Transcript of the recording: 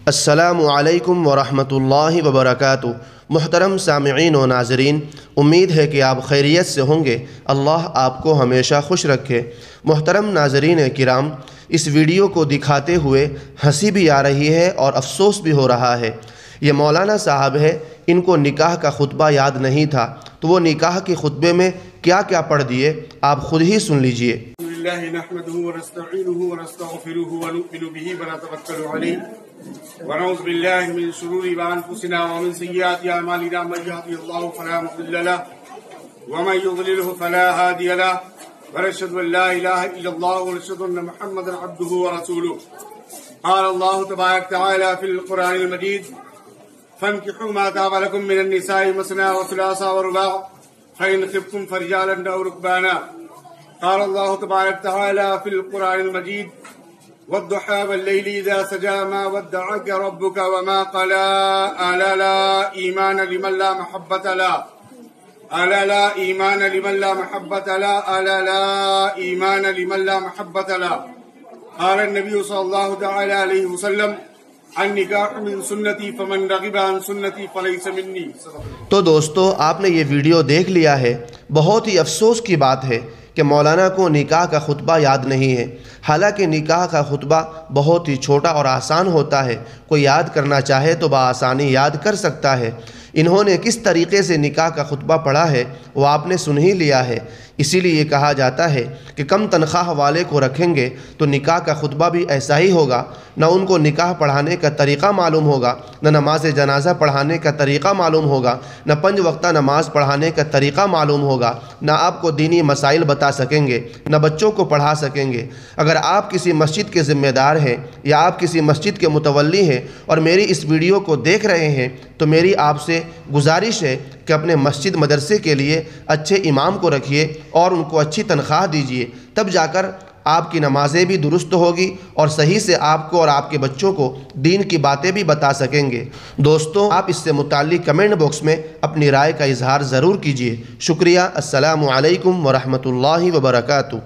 السلام علیکم ورحمۃ اللہ وبرکاتہ۔ محترم سامعین و ناظرین، امید ہے کہ آپ خیریت سے ہوں گے۔ اللہ آپ کو ہمیشہ خوش رکھے۔ محترم ناظرین کرام، اس ویڈیو کو دکھاتے ہوئے ہنسی بھی آ رہی ہے اور افسوس بھی ہو رہا ہے۔ یہ مولانا صاحب ہے، ان کو نکاح کا خطبہ یاد نہیں تھا، تو وہ نکاح کے خطبے میں کیا کیا پڑھ دیے، آپ خود ہی سن لیجئے۔ ونعوذ باللہ من شرور انفسنا ومن سیئات اعمالنا، من یهده الله فلا مضل له ومن یضلل فلا هادی له، ونشهد ان لا اله الا الله ونشهد ان محمدا عبده ورسوله۔ قال الله تبارک وتعالى في القرآن المجيد: فانكحوا ما طاب لكم من النساء مثنى وثلاث ورباع فإن خفتم فرجالا أو ركبانا۔ قال الله تبارك وتعالى في القرآن المجيد: والضحى والليل إذا سجى ما ودعك ربك وما قلى، ألا لا إيمان لمن لا محبة له، ألا لا إيمان لمن لا محبة له، ألا لا إيمان لمن لا محبة له۔ قال النبي صلى الله تعالى عليه وسلم: النکاح من سنتی فمن رغب عن سنتی فلیس منی۔ تو دوستو، آپ نے یہ ویڈیو دیکھ لیا ہے۔ بہت ہی افسوس کی بات ہے کہ مولانا کو نکاح کا خطبہ یاد نہیں ہے، حالانکہ نکاح کا خطبہ بہت ہی چھوٹا اور آسان ہوتا ہے، کوئی یاد کرنا چاہے تو بآسانی یاد کر سکتا ہے۔ انہوں نے کس طریقے سے نکاح کا خطبہ پڑھا ہے وہ آپ نے سن ہی لیا ہے۔ اسی لیے یہ کہا جاتا ہے کہ کم تنخواہ والے کو رکھیں گے تو نکاح کا خطبہ بھی ایسا ہی ہوگا، نہ ان کو نکاح پڑھانے کا طریقہ معلوم ہوگا، نہ نماز جنازہ پڑھانے کا طریقہ معلوم ہوگا، نہ 5 وقتہ نماز پڑھانے کا طریقہ معلوم ہوگا، نہ آپ کو دینی مسائل بتا سکیں گے، نہ بچوں کو پڑھا سکیں گے۔ اگر آپ کسی مسجد کے ذمہ دار ہیں یا آپ کسی مسجد کے متولی ہیں اور میری اس ویڈیو کو دیکھ رہے ہیں تو میری آپ سے گزارش ہے کہ اپنے مسجد مدرسے کے لیے اچھے امام کو رکھیے اور ان کو اچھی تنخواہ دیجیے، تب جا کر آپ کی نمازیں بھی درست ہوگی اور صحیح سے آپ کو اور آپ کے بچوں کو دین کی باتیں بھی بتا سکیں گے۔ دوستو، آپ اس سے متعلق کمنٹ باکس میں اپنی رائے کا اظہار ضرور کیجیے۔ شکریہ۔ السلام علیکم ورحمۃ اللہ وبرکاتہ۔